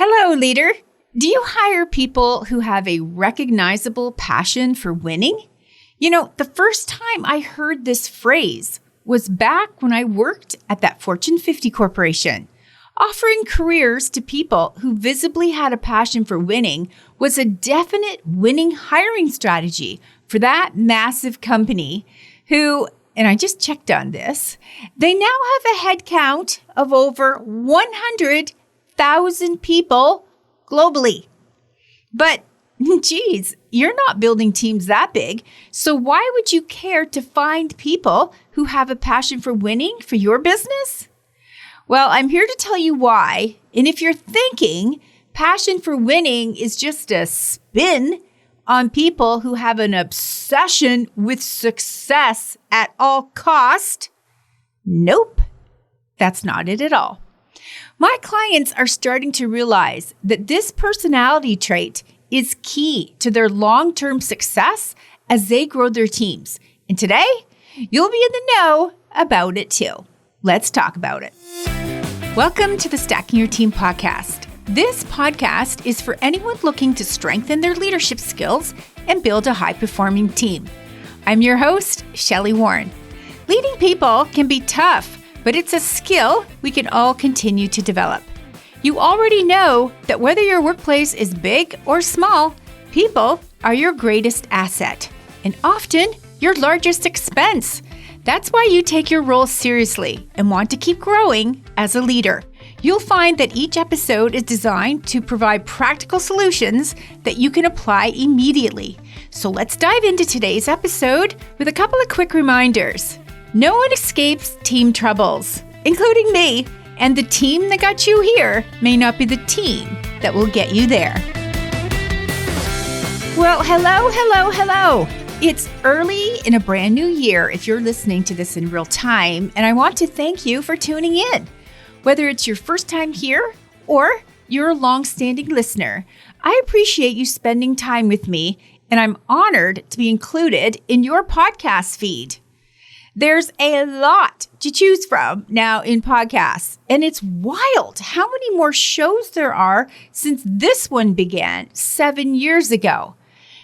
Hello, leader. Do you hire people who have a recognizable passion for winning? The first time I heard this phrase was back when I worked at that Fortune 50 corporation. Offering careers to people who visibly had a passion for winning was a definite winning hiring strategy for that massive company who, and I just checked on this, they now have a head count of over 100,000 people globally. But geez, you're not building teams that big, so why would you care to find people who have a passion for winning for your business? Well, I'm here to tell you why, and if you're thinking passion for winning is just a spin on people who have an obsession with success at all cost, nope, that's not it at all. My clients are starting to realize that this personality trait is key to their long-term success as they grow their teams. And today, you'll be in the know about it too. Let's talk about it. Welcome to the Stacking Your Team podcast. This podcast is for anyone looking to strengthen their leadership skills and build a high-performing team. I'm your host, Shelli Warren. Leading people can be tough, but it's a skill we can all continue to develop. You already know that whether your workplace is big or small, people are your greatest asset and often your largest expense. That's why you take your role seriously and want to keep growing as a leader. You'll find that each episode is designed to provide practical solutions that you can apply immediately. So let's dive into today's episode with a couple of quick reminders. No one escapes team troubles, including me. And the team that got you here may not be the team that will get you there. Well, hello. It's early in a brand new year if you're listening to this in real time, and I want to thank you for tuning in. Whether it's your first time here or you're a long-standing listener, I appreciate you spending time with me, and I'm honored to be included in your podcast feed. There's a lot to choose from now in podcasts, and it's wild how many more shows there are since this one began 7 years ago.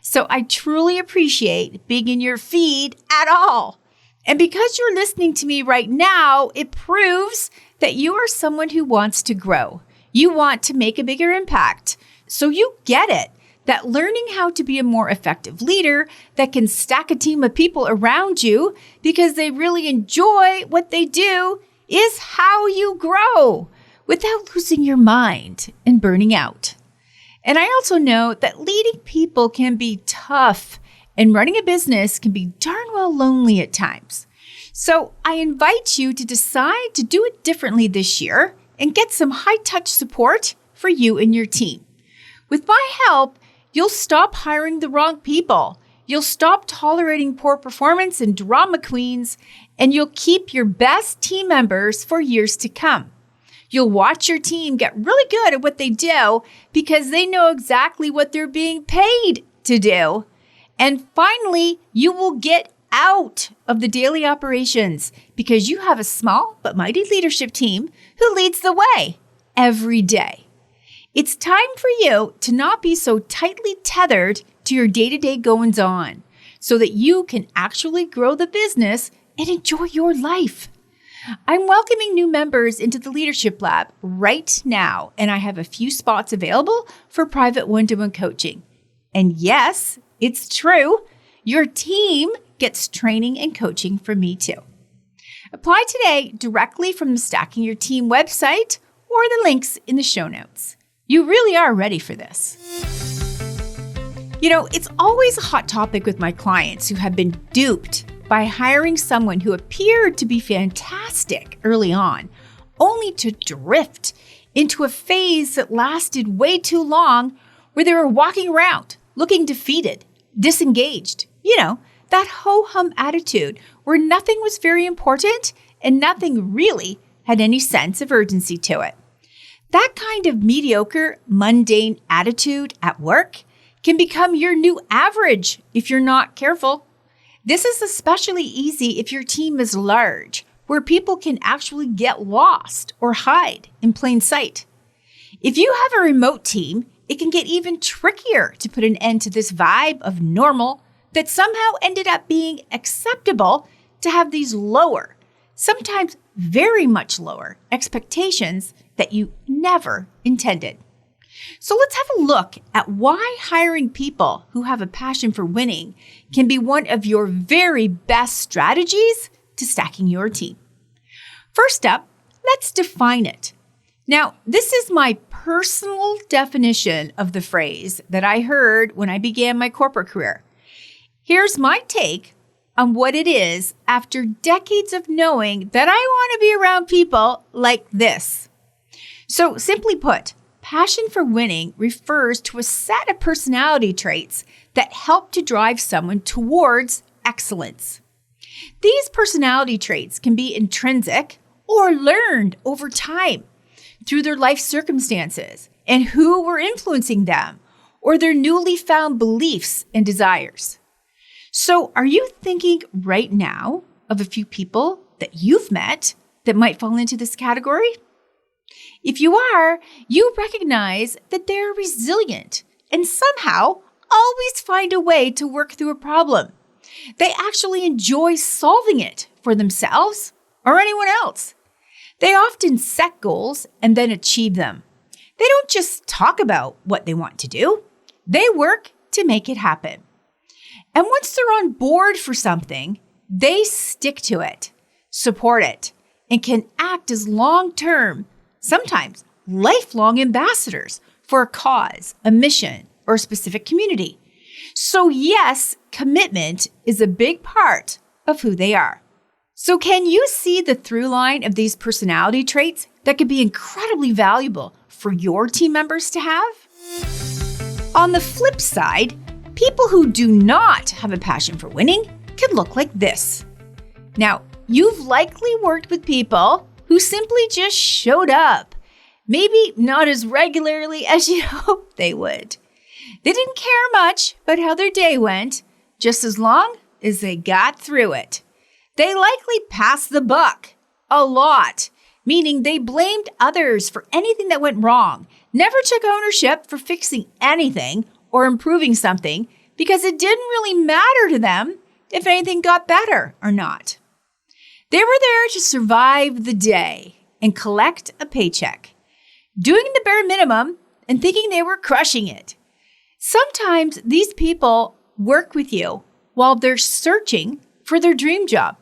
So I truly appreciate being in your feed at all. And because you're listening to me right now, it proves that you are someone who wants to grow. You want to make a bigger impact. So you get it. That learning how to be a more effective leader that can stack a team of people around you because they really enjoy what they do is how you grow without losing your mind and burning out. And I also know that leading people can be tough and running a business can be darn well lonely at times. So I invite you to decide to do it differently this year and get some high-touch support for you and your team. With my help, you'll stop hiring the wrong people. You'll stop tolerating poor performance and drama queens, and you'll keep your best team members for years to come. You'll watch your team get really good at what they do because they know exactly what they're being paid to do. And finally, you will get out of the daily operations because you have a small but mighty leadership team who leads the way every day. It's time for you to not be so tightly tethered to your day-to-day goings-on so that you can actually grow the business and enjoy your life. I'm welcoming new members into the Leadership Lab right now, and I have a few spots available for private one-to-one coaching. And yes, it's true, your team gets training and coaching from me too. Apply today directly from the Stacking Your Team website or the links in the show notes. You really are ready for this. It's always a hot topic with my clients who have been duped by hiring someone who appeared to be fantastic early on, only to drift into a phase that lasted way too long where they were walking around looking defeated, disengaged. That ho-hum attitude where nothing was very important and nothing really had any sense of urgency to it. That kind of mediocre, mundane attitude at work can become your new average if you're not careful. This is especially easy if your team is large, where people can actually get lost or hide in plain sight. If you have a remote team, it can get even trickier to put an end to this vibe of normal that somehow ended up being acceptable to have these lower, sometimes very much lower, expectations that you never intended. So let's have a look at why hiring people who have a passion for winning can be one of your very best strategies to stacking your team. First up, let's define it. Now, this is my personal definition of the phrase that I heard when I began my corporate career. Here's my take on what it is after decades of knowing that I want to be around people like this. So simply put, passion for winning refers to a set of personality traits that help to drive someone towards excellence. These personality traits can be intrinsic or learned over time through their life circumstances and who were influencing them or their newly found beliefs and desires. So are you thinking right now of a few people that you've met that might fall into this category? If you are, you recognize that they're resilient and somehow always find a way to work through a problem. They actually enjoy solving it for themselves or anyone else. They often set goals and then achieve them. They don't just talk about what they want to do. They work to make it happen. And once they're on board for something, they stick to it, support it, and can act as long-term, sometimes lifelong ambassadors for a cause, a mission, or a specific community. So yes, commitment is a big part of who they are. So can you see the through line of these personality traits that could be incredibly valuable for your team members to have? On the flip side, people who do not have a passion for winning can look like this. Now, you've likely worked with people who simply just showed up, maybe not as regularly as you hoped they would. They didn't care much about how their day went, just as long as they got through it. They likely passed the buck a lot, meaning they blamed others for anything that went wrong, never took ownership for fixing anything or improving something because it didn't really matter to them if anything got better or not. They were there to survive the day and collect a paycheck, doing the bare minimum and thinking they were crushing it. Sometimes these people work with you while they're searching for their dream job.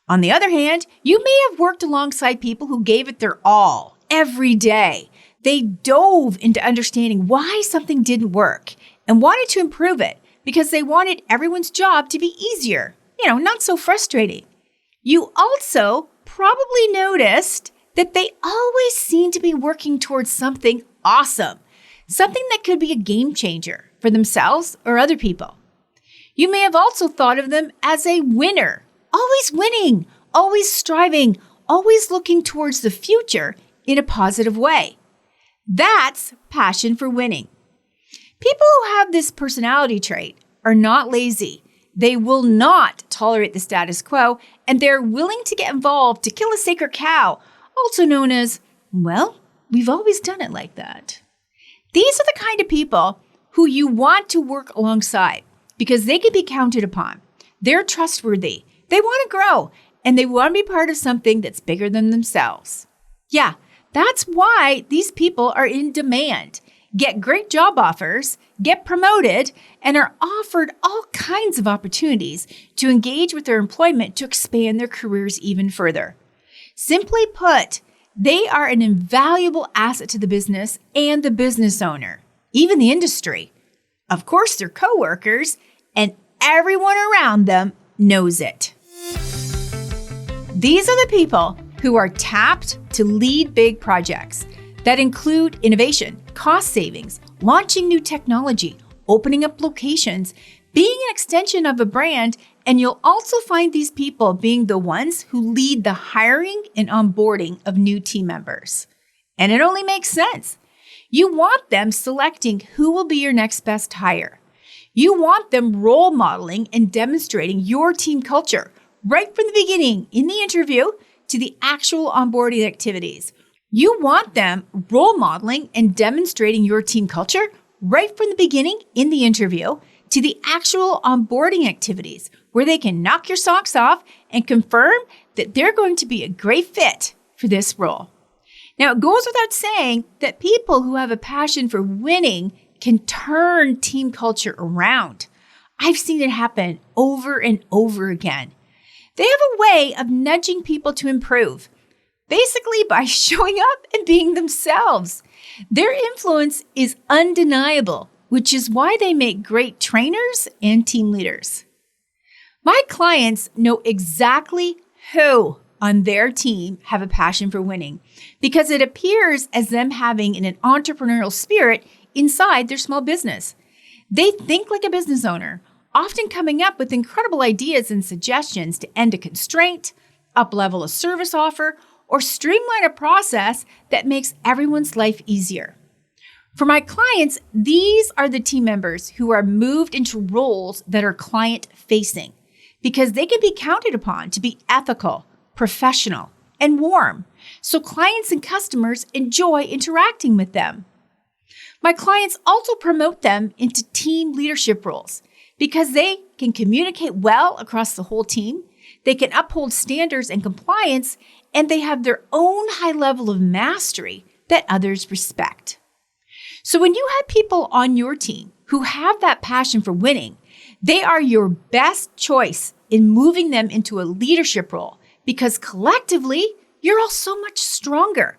On the other hand, you may have worked alongside people who gave it their all every day. They dove into understanding why something didn't work and wanted to improve it because they wanted everyone's job to be easier, not so frustrating. You also probably noticed that they always seem to be working towards something awesome, something that could be a game changer for themselves or other people. You may have also thought of them as a winner, always winning, always striving, always looking towards the future in a positive way. That's passion for winning. People who have this personality trait are not lazy. They will not tolerate the status quo, and they're willing to get involved to kill a sacred cow, also known as, we've always done it like that. These are the kind of people who you want to work alongside because they can be counted upon. They're trustworthy. They want to grow, and they want to be part of something that's bigger than themselves. Yeah, that's why these people are in demand, get great job offers, get promoted, and are offered all kinds of opportunities to engage with their employment to expand their careers even further. Simply put, they are an invaluable asset to the business and the business owner, even the industry. Of course, their coworkers, and everyone around them knows it. These are the people who are tapped to lead big projects that include innovation, cost savings, launching new technology, opening up locations, being an extension of a brand, and you'll also find these people being the ones who lead the hiring and onboarding of new team members. And it only makes sense. You want them selecting who will be your next best hire. You want them role modeling and demonstrating your team culture right from the beginning in the interview to the actual onboarding activities. You want them role modeling and demonstrating your team culture right from the beginning in the interview to the actual onboarding activities where they can knock your socks off and confirm that they're going to be a great fit for this role. Now, it goes without saying that people who have a passion for winning can turn team culture around. I've seen it happen over and over again. They have a way of nudging people to improve, basically by showing up and being themselves. Their influence is undeniable, which is why they make great trainers and team leaders. My clients know exactly who on their team have a passion for winning because it appears as them having an entrepreneurial spirit inside their small business. They think like a business owner, often coming up with incredible ideas and suggestions to end a constraint, up-level a service offer, or streamline a process that makes everyone's life easier. For my clients, these are the team members who are moved into roles that are client-facing because they can be counted upon to be ethical, professional, and warm, so clients and customers enjoy interacting with them. My clients also promote them into team leadership roles because they can communicate well across the whole team, they can uphold standards and compliance, and they have their own high level of mastery that others respect. So when you have people on your team who have that passion for winning, they are your best choice in moving them into a leadership role because collectively, you're all so much stronger.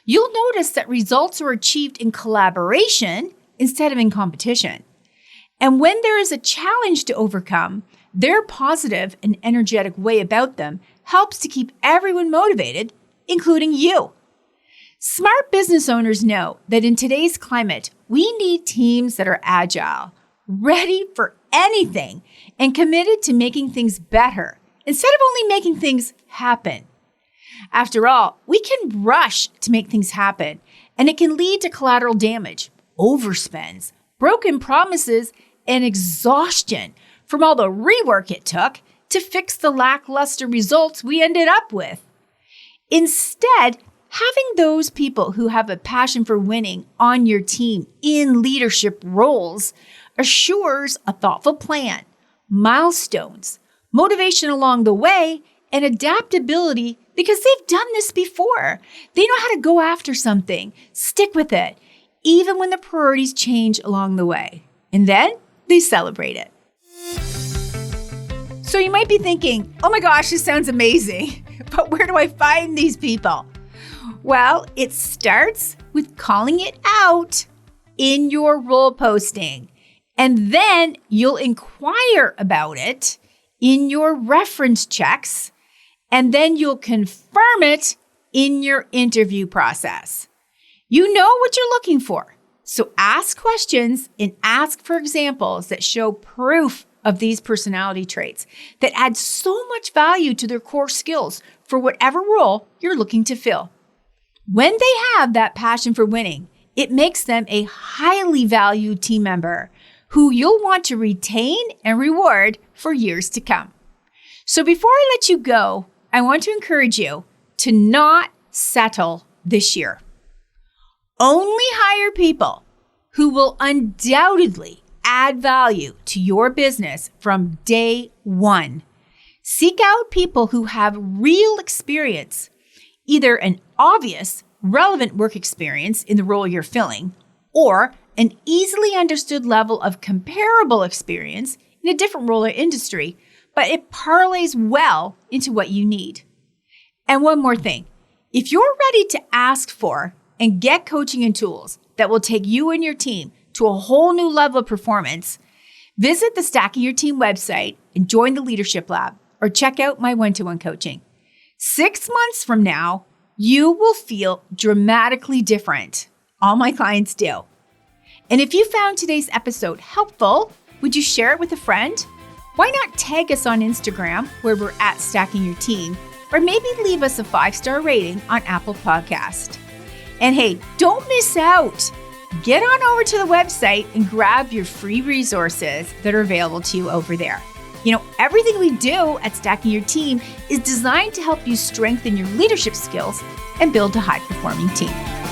You'll notice that results are achieved in collaboration instead of in competition. And when there is a challenge to overcome, their positive and energetic way about them helps to keep everyone motivated, including you. Smart business owners know that in today's climate, we need teams that are agile, ready for anything, and committed to making things better instead of only making things happen. After all, we can rush to make things happen, and it can lead to collateral damage, overspends, broken promises, and exhaustion from all the rework it took to fix the lackluster results we ended up with. Instead, having those people who have a passion for winning on your team in leadership roles assures a thoughtful plan, milestones, motivation along the way, and adaptability because they've done this before. They know how to go after something, stick with it, even when the priorities change along the way. And then they celebrate it. So you might be thinking, oh my gosh, this sounds amazing, but where do I find these people? Well, it starts with calling it out in your role posting, and then you'll inquire about it in your reference checks, and then you'll confirm it in your interview process. You know what you're looking for. So ask questions and ask for examples that show proof of these personality traits that add so much value to their core skills for whatever role you're looking to fill. When they have that passion for winning, it makes them a highly valued team member who you'll want to retain and reward for years to come. So before I let you go, I want to encourage you to not settle this year. Only hire people who will undoubtedly add value to your business from day one. Seek out people who have real experience, either an obvious, relevant work experience in the role you're filling, or an easily understood level of comparable experience in a different role or industry, but it parlays well into what you need. And one more thing, if you're ready to ask for and get coaching and tools that will take you and your team to a whole new level of performance, visit the Stacking Your Team website and join the Leadership Lab or check out my one-to-one coaching. 6 months from now, you will feel dramatically different. All my clients do. And if you found today's episode helpful, would you share it with a friend? Why not tag us on Instagram where we're at Stacking Your Team, or maybe leave us a 5-star rating on Apple Podcast. And hey, don't miss out. Get on over to the website and grab your free resources that are available to you over there. Everything we do at Stacking Your Team is designed to help you strengthen your leadership skills and build a high-performing team.